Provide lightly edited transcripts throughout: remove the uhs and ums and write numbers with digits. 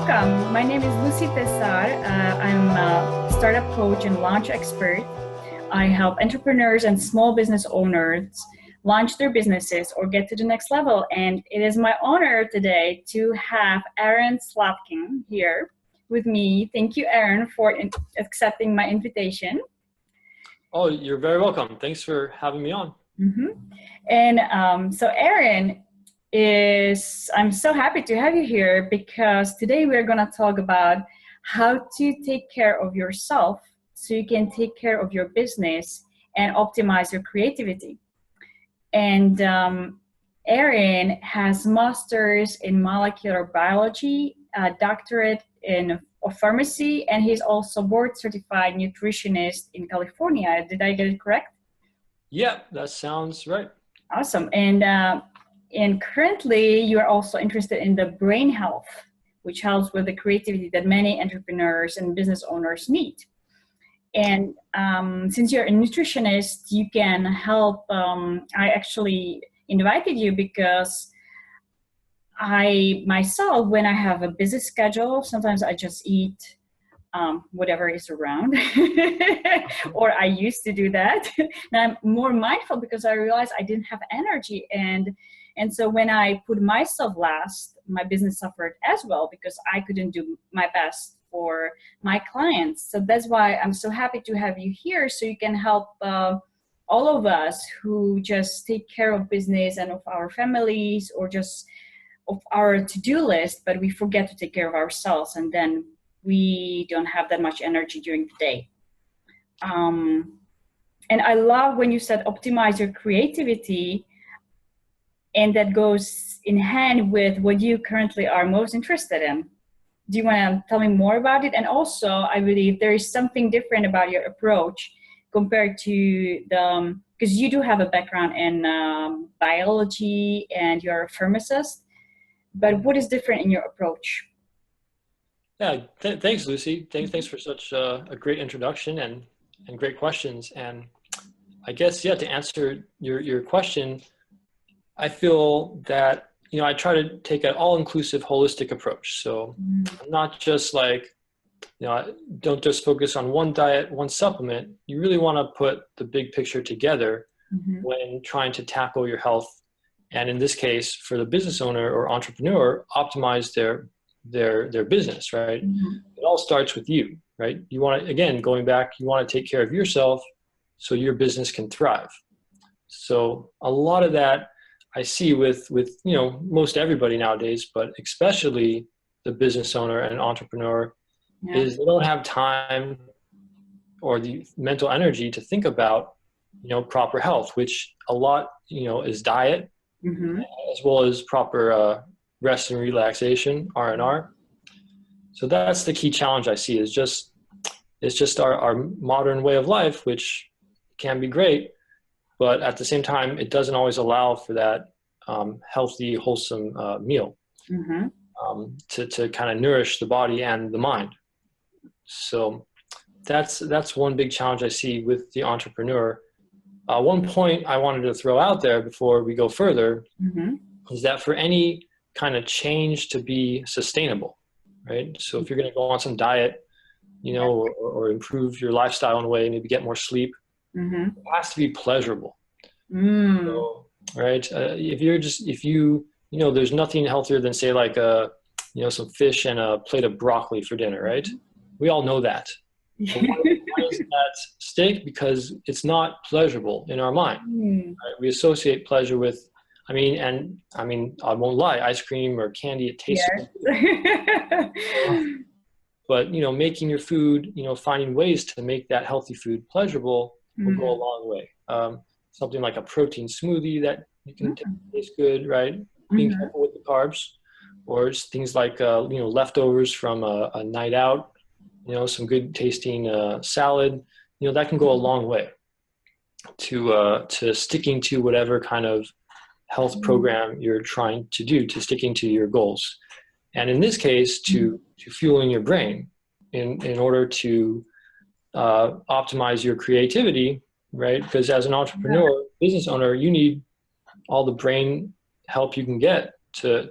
welcome. My name is Lucy Tessar. I'm a startup coach and launch expert. I help entrepreneurs and small business owners launch their businesses or get to the next level. And it is my honor today to have Aaron Slotkin here with me. Thank you, Aaron, for accepting my invitation. Oh, you're very welcome. Thanks for having me on. And so Aaron, I'm so happy to have you here because today we're going to talk about how to take care of yourself so you can take care of your business and optimize your creativity. And Aaron has master's in molecular biology, a doctorate in pharmacy, and he's also board certified nutritionist in California. Did I get it correct? Yeah, that sounds right. Awesome. And currently, you are also interested in the brain health, which helps with the creativity that many entrepreneurs and business owners need. And since you're a nutritionist, you can help. I actually invited you because I myself, when I have a busy schedule, sometimes I just eat whatever is around, or I used to do that. Now I'm more mindful because I realized I didn't have energy, and so when I put myself last, my business suffered as well because I couldn't do my best for my clients. So that's why I'm so happy to have you here, so you can help all of us who just take care of business and of our families, or just of our to-do list, but we forget to take care of ourselves, and then we don't have that much energy during the day. And I love when you said optimize your creativity, and that goes in hand with what you currently are most interested in. Do you want to tell me more about it? And also, I believe there is something different about your approach compared to because you do have a background in biology and you're a pharmacist, but what is different in your approach? Yeah, thanks, Lucy. Thanks for such a great introduction and great questions. And I guess, yeah, to answer your question, I feel that, I try to take an all-inclusive, holistic approach. So I'm not just like, I don't just focus on one diet, one supplement. You really want to put the big picture together when trying to tackle your health. And in this case, for the business owner or entrepreneur, optimize their business, right? It all starts with you, right? You want to, again, going back, you want to take care of yourself so your business can thrive. So a lot of that I see with most everybody nowadays, but especially the business owner and entrepreneur, is they don't have time or the mental energy to think about, proper health, which a lot, is diet, as well as proper rest and relaxation, R&R. So that's the key challenge I see, is just our modern way of life, which can be great, but at the same time, it doesn't always allow for that healthy, wholesome meal to kind of nourish the body and the mind. So that's one big challenge I see with the entrepreneur. One point I wanted to throw out there before we go further is that for any kind of change to be sustainable, right? So if you're going to go on some diet, or improve your lifestyle in a way, maybe get more sleep, it has to be pleasurable. So, right? If you there's nothing healthier than, say, like some fish and a plate of broccoli for dinner, right? We all know that. But why does that stick? Because it's not pleasurable in our mind. Right? We associate pleasure with, I won't lie, ice cream or candy, it tastes good. But, making your food, finding ways to make that healthy food pleasurable will go a long way. Something like a protein smoothie that you can taste good, right? Being careful with the carbs, or just things like, leftovers from a night out, some good tasting salad, that can go a long way to sticking to whatever kind of health program you're trying to do, to sticking to your goals. And in this case, to fueling your brain in order to optimize your creativity, right? Because as an entrepreneur, business owner, you need all the brain help you can get to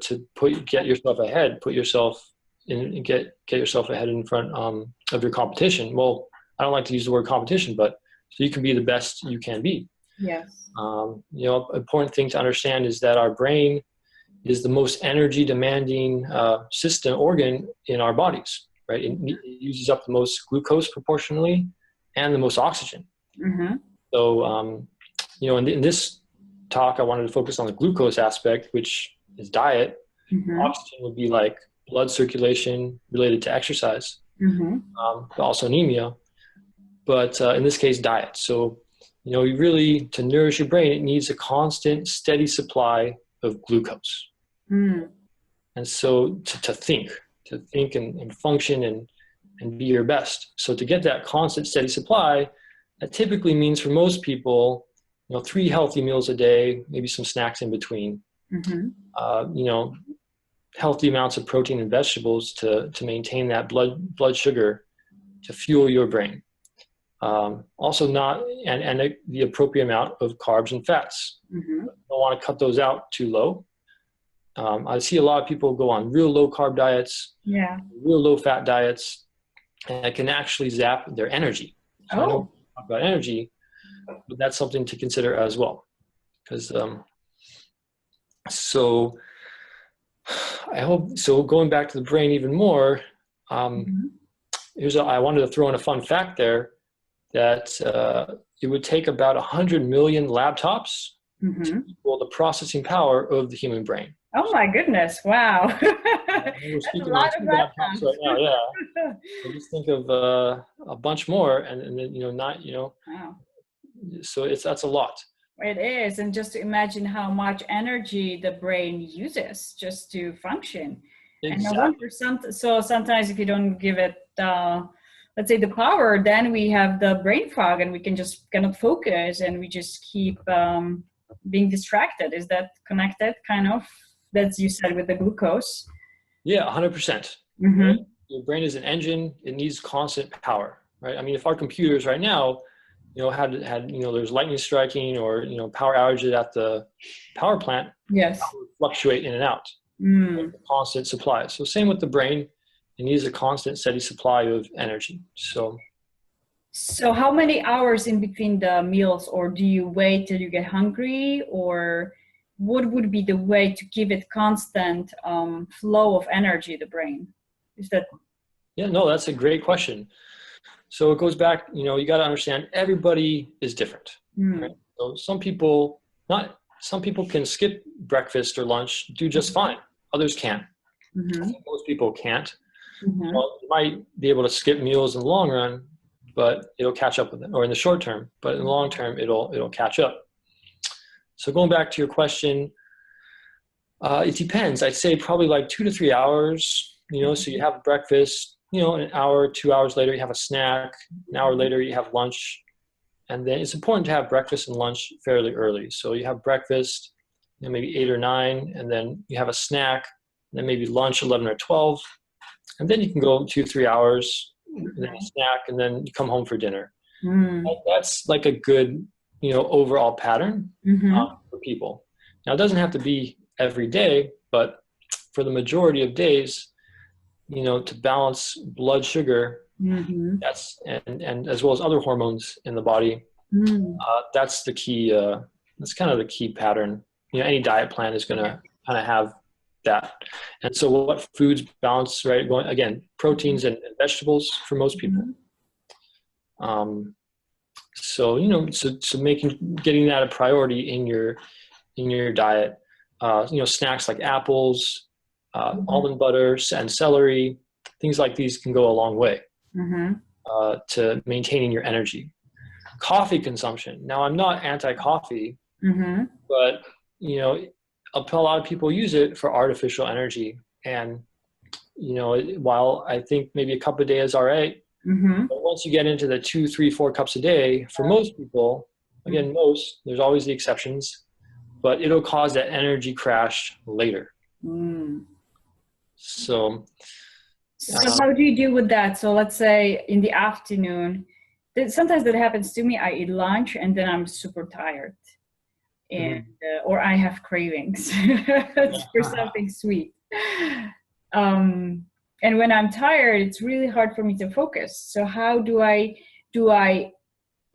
get yourself ahead, put yourself and get yourself ahead in front of your competition. Well, I don't like to use the word competition, but so you can be the best you can be. Yes. You know, important thing to understand is that our brain is the most energy demanding organ in our bodies, right? It uses up the most glucose proportionally and the most oxygen. Mm-hmm. So, you know, in this talk, I wanted to focus on the glucose aspect, which is diet. Mm-hmm. Oxygen would be like blood circulation related to exercise, Mm-hmm. but also anemia. But in this case, diet. So, you know, you really, to nourish your brain, it needs a constant, steady supply of glucose. Mm. And so to think and function and be your best. So to get that constant, steady supply, that typically means for most people, you know, 3 healthy meals a day, maybe some snacks in between. Mm-hmm. You know, healthy amounts of protein and vegetables to maintain that blood sugar to fuel your brain. Also not, and the appropriate amount of carbs and fats. Mm-hmm. You don't want to cut those out too low. I see a lot of people go on real low carb diets, Yeah. real low fat diets, and it can actually zap their energy. So I know we talk about energy, but that's something to consider as well. Because so I hope, so going back to the brain even more, Mm-hmm. I wanted to throw in a fun fact there that it would take about 100 million laptops Mm-hmm. to equal the processing power of the human brain. Oh my goodness! Wow, We're that's a speaking lot on of 2 laptops right now, yeah. laptops. So just think of a bunch more, and then, you know, not, you know, Wow. so that's a lot. It is, and just to imagine how much energy the brain uses just to function. And I Exactly. wonder, so sometimes if you don't give it, let's say, the power, then we have the brain fog, and we can just cannot focus, and we just keep being distracted. Is that connected, kind of? That's you said with the glucose. Yeah, 100%. Mm-hmm. Right? Your brain is an engine. It needs constant power, right? I mean, if our computers right now, you know, had, you know, there's lightning striking or, you know, power outages at the power plant, Yes. that would fluctuate in and out. Mm. Constant supply. So same with the brain. It needs a constant, steady supply of energy. So how many hours in between the meals, or do you wait till you get hungry, or what would be the way to give it constant flow of energy, the brain? Is that? Yeah, no, that's a great question. So it goes back, you know, you got to understand everybody is different. Right? So some people can skip breakfast or lunch, do just fine. Others can't. Mm-hmm. Most people can't. Mm-hmm. Well, you might be able to skip meals in the long run, but it'll catch up with it, or in the short term, but in the long term, it'll catch up. So going back to your question, it depends. I'd say probably like 2 to 3 hours, you know, so you have breakfast, you know, an hour, 2 hours later, you have a snack, an hour later, you have lunch. And then it's important to have breakfast and lunch fairly early. So you have breakfast, you know, maybe 8 or 9, and then you have a snack, and then maybe lunch 11 or 12. And then you can go 2, 3 hours, and then a snack, and then you come home for dinner. That's like a good, you know, overall pattern for people. Now, it doesn't have to be every day, but for the majority of days, you know, to balance blood sugar, that's and as well as other hormones in the body, that's the key. That's kind of the key pattern. You know, any diet plan is going to kind of have that. And so, what foods balance, right? Going again, proteins and vegetables for most people. So you know, so getting that a priority in your diet. You know, snacks like apples, almond butter, and celery, things like these can go a long way to maintaining your energy. Coffee consumption. Now, I'm not anti-coffee, but you know, a lot of people use it for artificial energy. And you know, while I think maybe a cup a day is all right, but once you get into the 2, 3, 4 cups a day, for most people, again, there's always the exceptions, but it'll cause that energy crash later. So how do you deal with that? So let's say in the afternoon, sometimes that happens to me. I eat lunch and then I'm super tired, and or I have cravings for something sweet. And when I'm tired, it's really hard for me to focus. So how do I,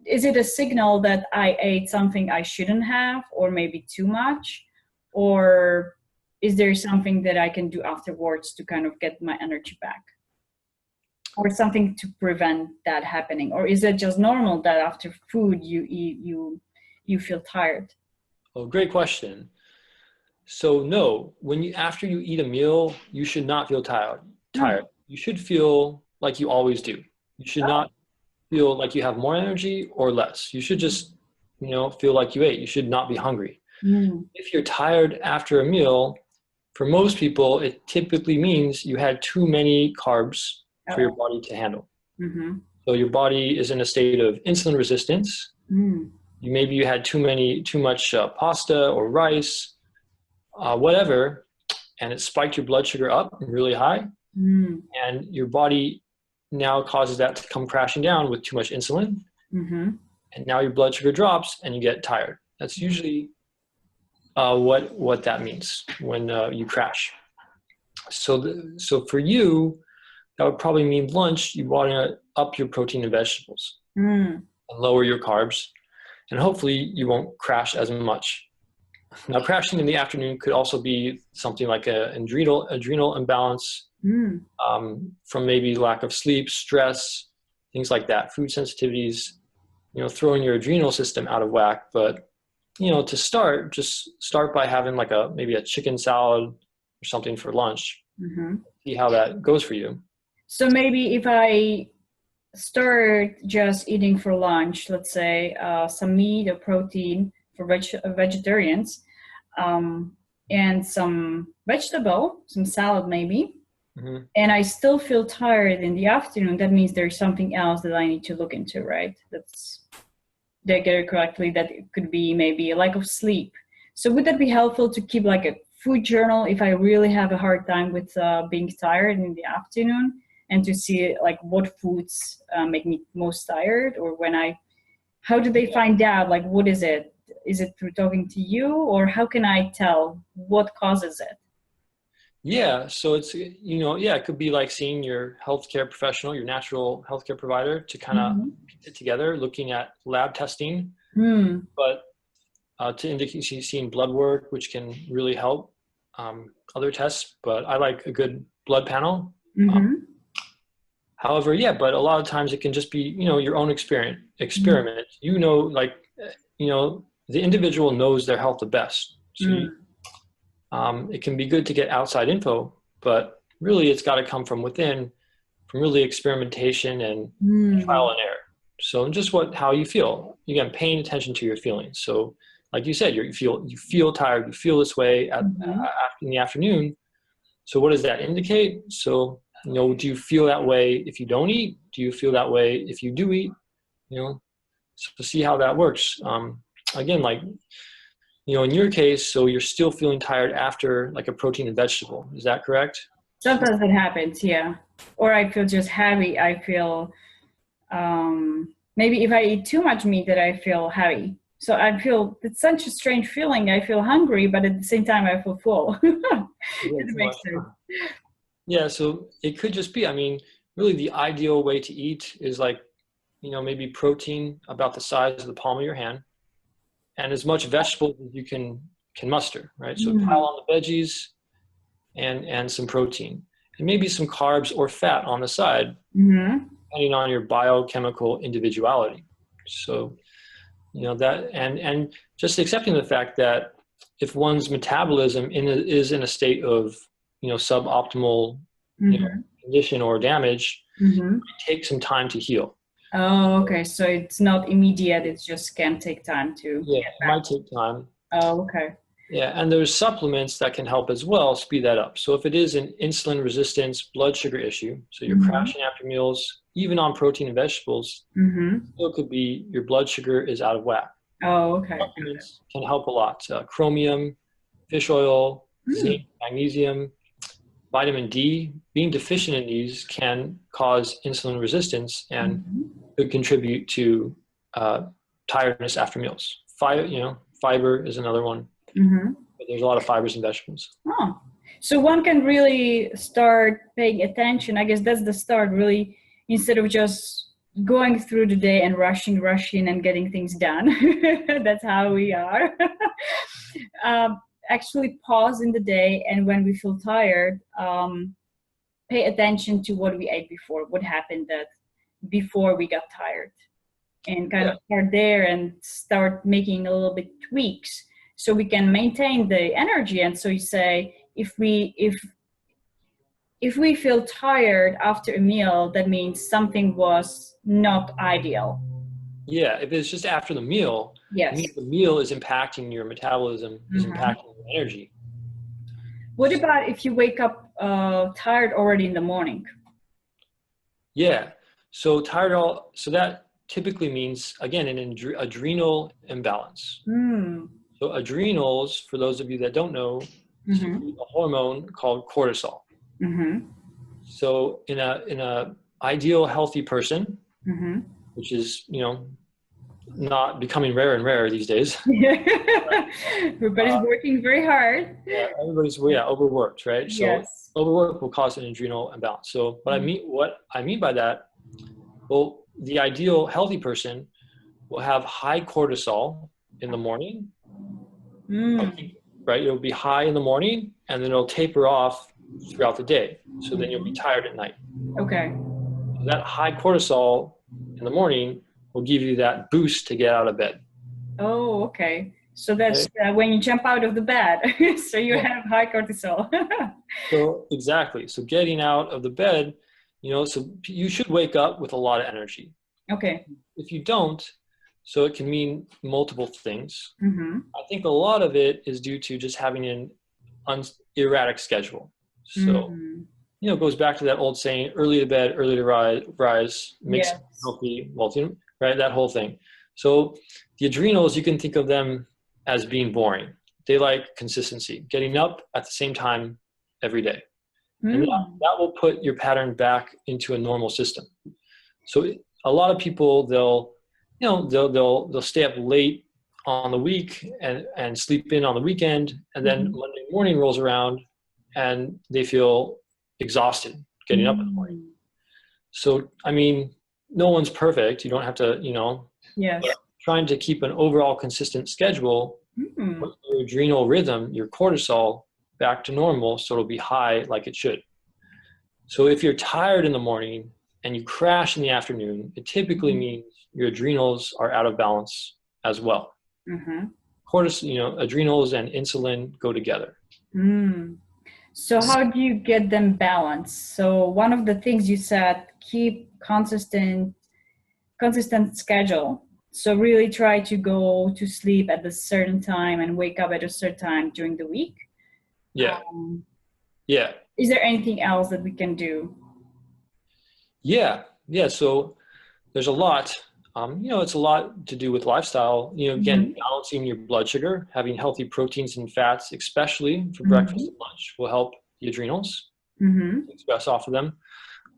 is it a signal that I ate something I shouldn't have, or maybe too much? Or is there something that I can do afterwards to kind of get my energy back? Or something to prevent that happening? Or is it just normal that after food you eat, you feel tired? Oh, great question. So no, after you eat a meal, you should not feel tired. Oh, You should feel like you always do. You should not feel like you have more energy or less. You should just, feel like you ate. You should not be hungry. mm. If you're tired after a meal, for most people, it typically means you had too many carbs for your body to handle. Mm-hmm. So your body is in a state of insulin resistance. Mm. Maybe you had too much pasta or rice, whatever, and it spiked your blood sugar up really high. Mm. And your body now causes that to come crashing down with too much insulin. Mm-hmm. And now your blood sugar drops and you get tired. That's usually what that means when you crash. So for you, that would probably mean lunch, you want to up your protein and vegetables and lower your carbs. And hopefully you won't crash as much. Now, crashing in the afternoon could also be something like an adrenal imbalance from maybe lack of sleep, stress, things like that, food sensitivities, throwing your adrenal system out of whack. But, to start, just start by having maybe a chicken salad or something for lunch. Mm-hmm. See how that goes for you. So maybe if I start just eating for lunch, let's say some meat or protein for vegetarians, and some some salad maybe, and I still feel tired in the afternoon, that means there's something else that I need to look into, right? Did I get it correctly? That it could be maybe a lack of sleep. So would that be helpful to keep like a food journal if I really have a hard time with being tired in the afternoon, and to see like what foods make me most tired, or how do they find out, like what is it? Is it through talking to you, or how can I tell what causes it? Yeah, so it's, it could be like seeing your healthcare professional, your natural healthcare provider, to kind of piece it together, looking at lab testing, but to indicate seeing blood work, which can really help, other tests, but I like a good blood panel. However, but a lot of times it can just be, your own experiment. The individual knows their health the best. So it can be good to get outside info, but really it's got to come from within, from really experimentation and trial and error. So just how you feel, again, paying attention to your feelings. So like you said, you feel tired, you feel this way in the afternoon. So what does that indicate? So, do you feel that way if you don't eat? Do you feel that way if you do eat? So see how that works. Again, in your case, so you're still feeling tired after like a protein and vegetable. Is that correct? Sometimes it happens, yeah. Or I feel just heavy. I feel, maybe if I eat too much meat that I feel heavy. So it's such a strange feeling. I feel hungry, but at the same time I feel full. It makes sense. Yeah, so it could just be, really the ideal way to eat is maybe protein about the size of the palm of your hand, and as much vegetables as you can muster, right? So pile on the veggies and some protein, and maybe some carbs or fat on the side, depending on your biochemical individuality. So, that, and just accepting the fact that if one's metabolism is in a state of, suboptimal condition or damage, it takes some time to heal. Oh, okay. So it's not immediate. It just can take time to. Yeah, it might take time. Oh, okay. Yeah, and there's supplements that can help as well speed that up. So if it is an insulin resistance blood sugar issue, so you're crashing after meals, even on protein and vegetables, still could be your blood sugar is out of whack. Oh, okay. Supplements can help a lot. Chromium, fish oil, zinc, magnesium, vitamin D. Being deficient in these can cause insulin resistance and could contribute to tiredness after meals. Fiber is another one. But there's a lot of fibers in vegetables. Oh, So one can really start paying attention. I guess that's the start, really, instead of just going through the day and rushing and getting things done. That's how we are. Actually pause in the day, and when we feel tired, pay attention to what we ate before, what happened that before we got tired, and kind of start there and start making a little bit tweaks so we can maintain the energy. And so you say, if we feel tired after a meal, that means something was not ideal. Yeah, if it's just after the meal, Yes. it means the meal is impacting your metabolism, is impacting your energy. What about if you wake up tired already in the morning? Yeah, so so that typically means, again, an adrenal imbalance. So adrenals, for those of you that don't know, is a hormone called cortisol. So in a ideal healthy person, which is, not becoming rarer and rarer these days. Everybody's working very hard. Yeah, everybody's overworked, right? So yes. Overwork will cause an adrenal imbalance. So what I mean by that, well, the ideal healthy person will have high cortisol in the morning, right? It'll be high in the morning, and then it'll taper off throughout the day. So then you'll be tired at night. Okay. So that high cortisol in the morning will give you that boost to get out of bed. Oh, okay. So that's when you jump out of the bed. So you have high cortisol. So exactly. So getting out of the bed, so you should wake up with a lot of energy. Okay. If you don't, so it can mean multiple things. I think a lot of it is due to just having an erratic schedule. So, it goes back to that old saying, early to bed, early to rise makes healthy, right? That whole thing. So the adrenals, you can think of them as being boring. They like consistency, getting up at the same time every day. And that will put your pattern back into a normal system. So a lot of people, they'll stay up late on the week and sleep in on the weekend, and then Monday morning rolls around and they feel exhausted getting up in the morning. So, I mean, no one's perfect. You don't have to, but trying to keep an overall consistent schedule, with your adrenal rhythm, your cortisol back to normal, so it'll be high like it should. So if you're tired in the morning and you crash in the afternoon, it typically means your adrenals are out of balance as well. Adrenals and insulin go together. So how do you get them balanced? So one of the things you said, keep consistent schedule. So really try to go to sleep at a certain time and wake up at a certain time during the week. Yeah. Is there anything else that we can do? Yeah. So there's a lot. It's a lot to do with lifestyle. Again, balancing your blood sugar, having healthy proteins and fats, especially for breakfast and lunch, will help the adrenals express off of them.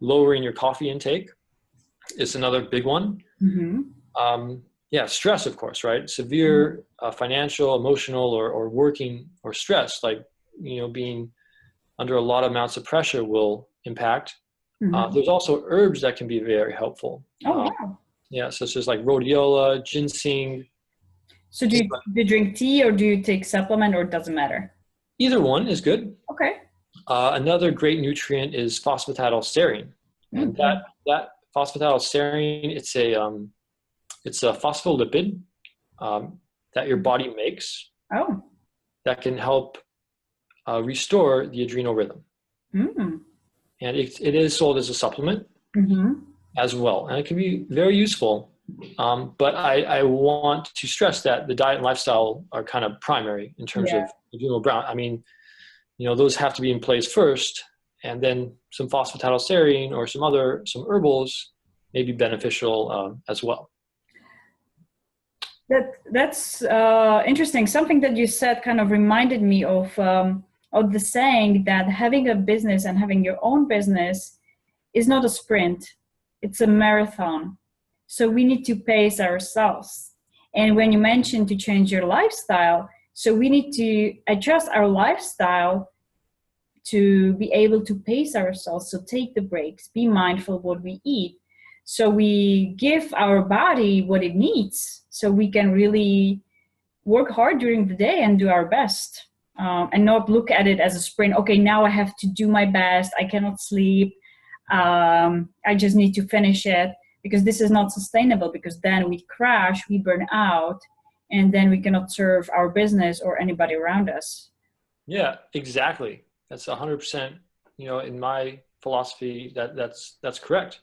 Lowering your coffee intake is another big one. Stress, of course, right? Severe financial, emotional, or working or stress, like, being under a lot of amounts of pressure will impact. There's also herbs that can be very helpful. Wow. Yeah, such as like rhodiola, ginseng. So do you drink tea, or do you take supplement, or it doesn't matter? Either one is good. Okay. Another great nutrient is phosphatidylserine. And that phosphatidylserine, it's a phospholipid that your body makes that can help restore the adrenal rhythm. And it is sold as a supplement as well. And it can be very useful. But I want to stress that the diet and lifestyle are kind of primary in terms of adrenal brown. I mean, those have to be in place first, and then some phosphatidylserine or some herbals may be beneficial as well. That's interesting. Something that you said kind of reminded me of the saying that having a business and having your own business is not a sprint, it's a marathon. So we need to pace ourselves. And when you mentioned to change your lifestyle, so we need to adjust our lifestyle to be able to pace ourselves, so take the breaks, be mindful of what we eat, so we give our body what it needs, so we can really work hard during the day and do our best, and not look at it as a sprint. Okay, now I have to do my best. I cannot sleep. I just need to finish it, because this is not sustainable, because then we crash, we burn out, and then we cannot serve our business or anybody around us. Yeah, exactly. That's 100%, in my philosophy, that's correct.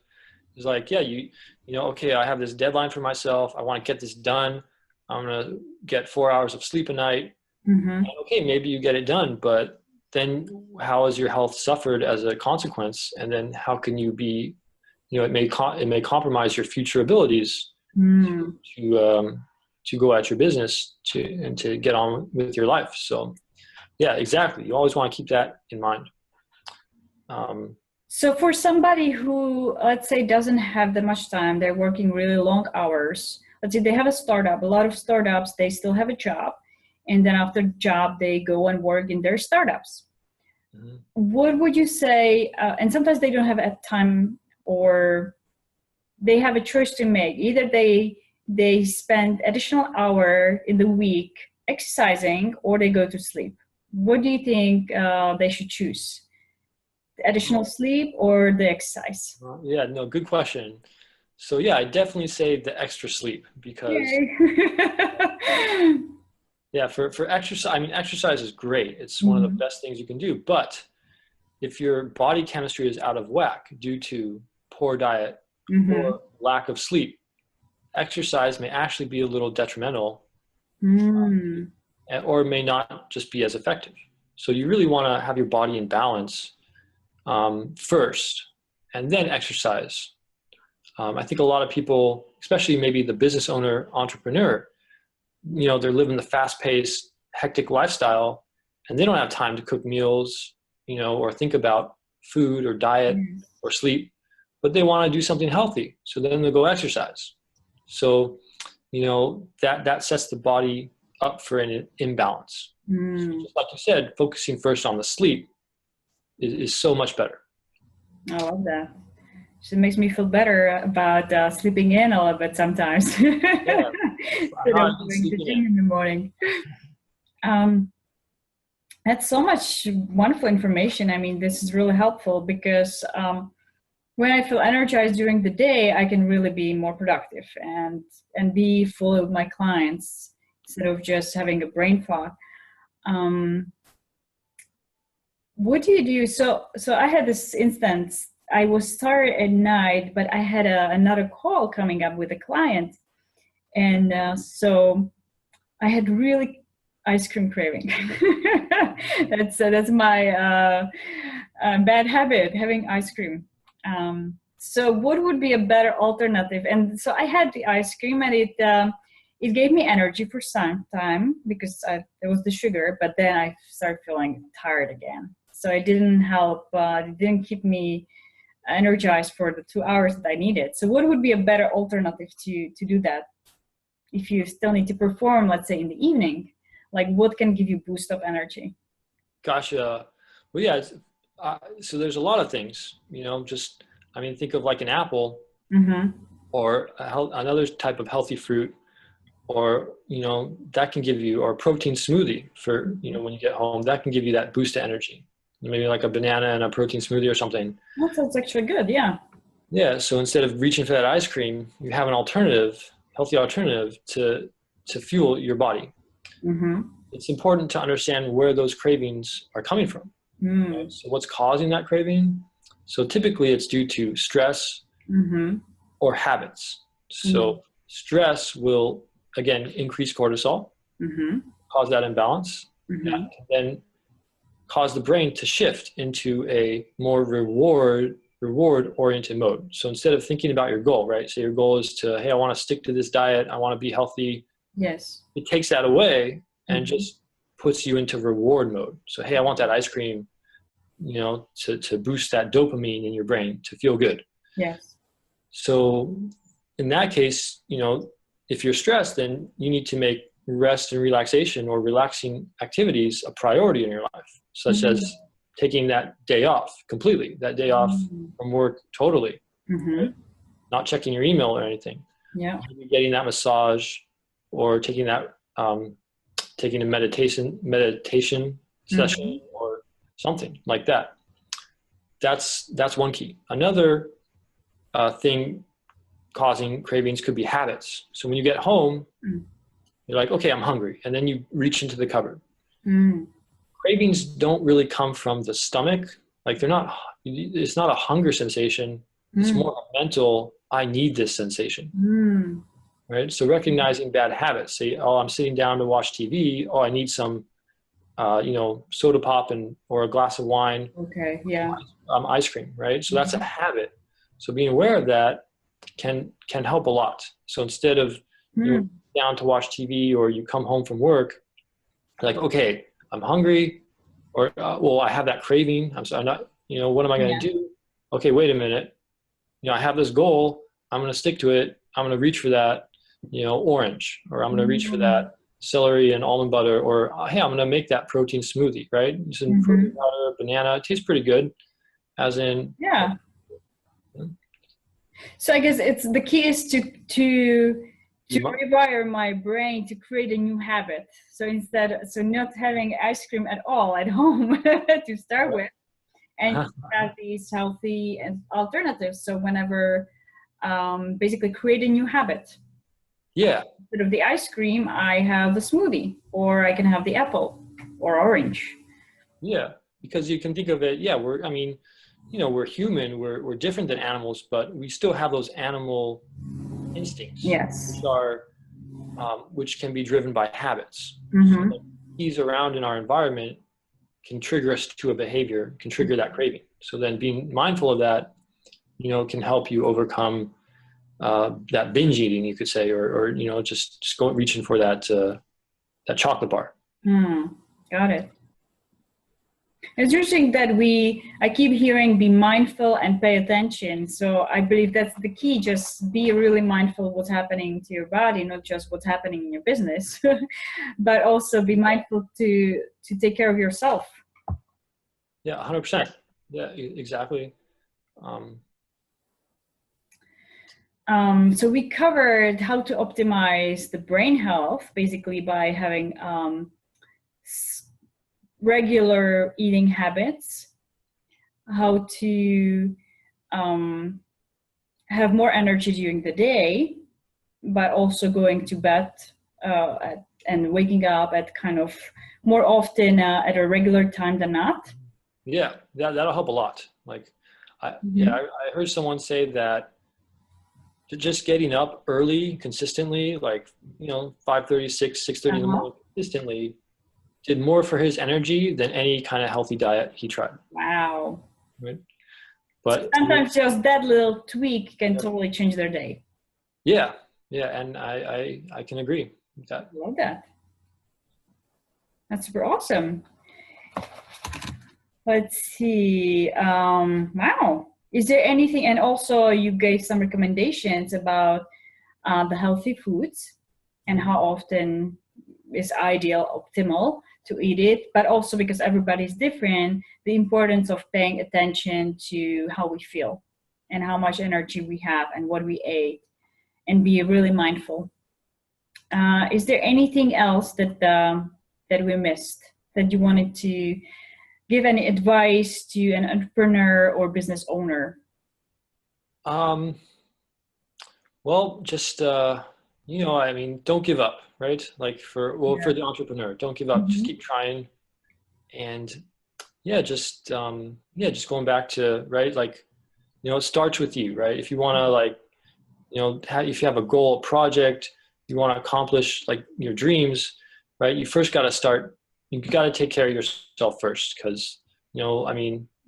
It's like, yeah, okay, I have this deadline for myself. I want to get this done. I'm going to get 4 hours of sleep a night. And okay, maybe you get it done, but then how has your health suffered as a consequence? And then how can you be, it may compromise your future abilities to go at your business and to get on with your life. So yeah, exactly. You always want to keep that in mind. So for somebody who, let's say, doesn't have that much time, they're working really long hours. Let's say they have a startup. A lot of startups, they still have a job. And then after job, they go and work in their startups. What would you say, and sometimes they don't have a time, or they have a choice to make. Either they spend additional hour in the week exercising, or they go to sleep. What do you think they should choose? The additional sleep or the exercise? Yeah, no, good question. So yeah, I definitely say the extra sleep, because yeah, for exercise, I mean, exercise is great. It's one of the best things you can do. But if your body chemistry is out of whack due to poor diet or lack of sleep, exercise may actually be a little detrimental, or may not just be as effective. So you really want to have your body in balance first, and then exercise. I think a lot of people, especially maybe the business owner, entrepreneur, they're living the fast-paced, hectic lifestyle, and they don't have time to cook meals, or think about food or diet or sleep, but they want to do something healthy. So then they'll go exercise. So, that sets the body up for an imbalance. So just like you said, focusing first on the sleep is so much better. I love that. So it makes me feel better about sleeping in a little bit sometimes. Yeah. Instead of going to the gym in the morning. That's so much wonderful information. I mean, this is really helpful, because when I feel energized during the day, I can really be more productive and be full with my clients, instead of just having a brain fog. What do you do? So I had this instance. I was tired at night, but I had another call coming up with a client. And so I had really ice cream craving. That's my bad habit, having ice cream. So what would be a better alternative? And so I had the ice cream, and it gave me energy for some time, because there was the sugar, but then I started feeling tired again. So it didn't help. It didn't keep me energized for the 2 hours that I needed. So what would be a better alternative to do that? If you still need to perform, let's say in the evening, like what can give you boost of energy? Gotcha. Well, yeah. So there's a lot of things, think of like an apple, or another type of healthy fruit, or, that can give you, or a protein smoothie for, when you get home, that can give you that boost of energy. Maybe like a banana and a protein smoothie or something. That sounds actually good. Yeah. Yeah. So instead of reaching for that ice cream, you have an healthy alternative to fuel your body. It's important to understand where those cravings are coming from. Right? So what's causing that craving? So typically it's due to stress or habits. So stress will, again, increase cortisol, cause that imbalance, and then cause the brain to shift into a more reward-oriented mode. So instead of thinking about your goal, right? So your goal is to, hey, I want to stick to this diet. I want to be healthy. Yes. It takes that away and just puts you into reward mode. So, hey, I want that ice cream, to boost that dopamine in your brain to feel good. Yes. So in that case, if you're stressed, then you need to make rest and relaxation or relaxing activities a priority in your life, such as taking that day off completely, that day off from work totally, right? Not checking your email or anything. Yeah. Maybe getting that massage or taking that, taking a meditation session or something like that. That's one key. Another thing causing cravings could be habits. So when you get home, you're like, okay, I'm hungry. And then you reach into the cupboard. Cravings don't really come from the stomach. Like it's not a hunger sensation. It's more a mental, I need this sensation. Right? So recognizing bad habits, say, oh, I'm sitting down to watch TV. Oh, I need some, soda pop or a glass of wine. Okay. Yeah. Ice cream, right? So that's a habit. So being aware of that can help a lot. So instead of you down to watch TV or you come home from work, like, okay, I'm hungry, or well, I have that craving. I'm not, what am I going to do? Okay, wait a minute. I have this goal. I'm going to stick to it. I'm going to reach for that, orange, or I'm going to reach for that celery and almond butter, or hey, I'm going to make that protein smoothie, right? Some protein powder, banana. It tastes pretty good. As in, yeah. So I guess the key is to rewire my brain to create a new habit. So not having ice cream at all at home to start with, and have these healthy alternatives. So whenever, basically create a new habit. Yeah. Instead of the ice cream, I have the smoothie, or I can have the apple or orange. Yeah, because you can think of it. Yeah, we're human. We're different than animals, but we still have those animal instincts. Yes. Which can be driven by habits. So these around in our environment can trigger us to a behavior, can trigger that craving. So then being mindful of that, can help you overcome that binge eating, you could say, or just go reaching for that chocolate bar. Got it. It's interesting that I keep hearing be mindful and pay attention. So I believe that's the key. Just be really mindful of what's happening to your body, not just what's happening in your business, but also be mindful to take care of yourself. Yeah, 100%. Yeah, exactly. So we covered how to optimize the brain health, basically by having regular eating habits, how to have more energy during the day, but also going to bed and waking up at kind of more often at a regular time than not. Yeah, that'll help a lot. Like, I heard someone say that just getting up early consistently, like 5:30, 6:30 in the morning consistently, did more for his energy than any kind of healthy diet he tried. Wow. Right. But so sometimes just that little tweak can totally change their day. Yeah. And I can agree with that. I love that. That's super awesome. Let's see. Wow. Is there anything, and also you gave some recommendations about the healthy foods and how often is ideal, optimal to eat it, but also because everybody's different, the importance of paying attention to how we feel and how much energy we have and what we ate, and be really mindful. Is there anything else that we missed that you wanted to give any advice to an entrepreneur or business owner? Well, just don't give up, right? Like for the entrepreneur, don't give up. Just keep trying, and just going back to, right, like, it starts with you, right? If you want to, like, if you have a goal, a project, you want to accomplish, like, your dreams, right? You first got to start. You got to take care of yourself first, because a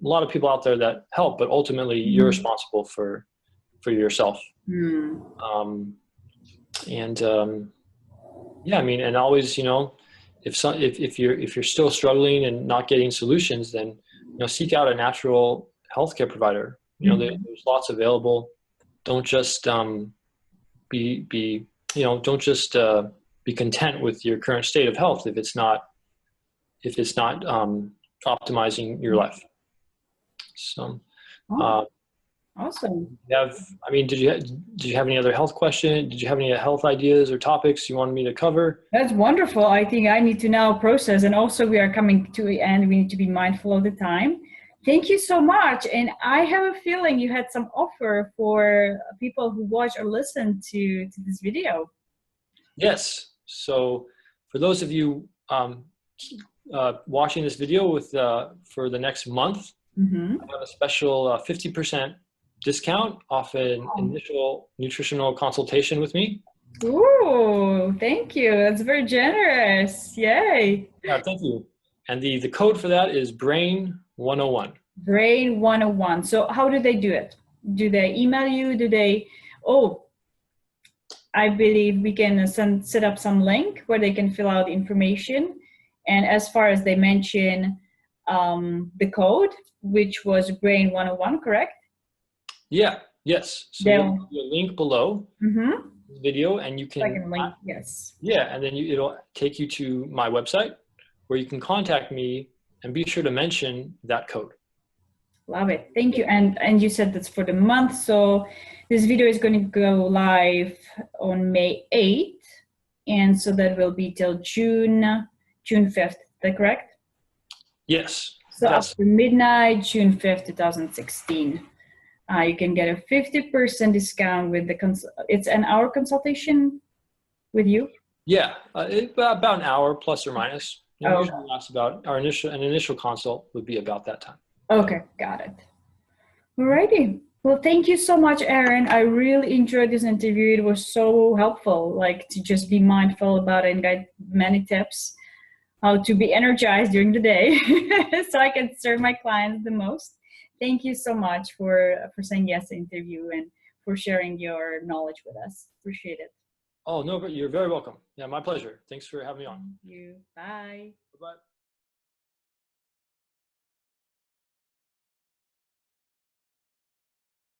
lot of people out there that help, but ultimately you're responsible for yourself. And always, if you're still struggling and not getting solutions, then seek out a natural healthcare provider. There's lots available. Don't just be content with your current state of health if it's not optimizing your life. So, Oh, awesome. did you have any other health question? Did you have any health ideas or topics you wanted me to cover? That's wonderful. I think I need to now process, and also we are coming to the end. We need to be mindful of the time. Thank you so much. And I have a feeling you had some offer for people who watch or listen to this video. Yes. So for those of you watching this video for the next month, Mm-hmm. I have a special 50% discount off an initial nutritional consultation with me. Ooh, thank you. That's very generous. Yay. Yeah, thank you. And the code for that is Brain 101. Brain 101. So how do they do it? Do they email you? Oh, I believe we can set up some link where they can fill out information. And as far as they mention the code, which was Brain 101, correct? Yeah, yes. So there'll be a link below the video, and you can, I can link, yes. Yeah, and then it'll take you to my website where you can contact me, and be sure to mention that code. Love it. Thank you. And you said that's for the month. So this video is going to go live on May 8th. And so that will be till June 5th. Is that correct? Yes. So after midnight, June 5th, 2016, you can get a 50% discount with it's an hour consultation with you? Yeah, about an hour plus or minus. Usually lasts about an initial consult would be about that time. Okay, got it. Alrighty. Well, thank you so much, Aaron. I really enjoyed this interview. It was so helpful, like to just be mindful about it and get many tips how to be energized during the day so I can serve my clients the most. Thank you so much for saying yes to the interview and for sharing your knowledge with us. Appreciate it. Oh, no, but you're very welcome. Yeah, my pleasure. Thanks for having me on. Thank you. Bye. Bye-bye.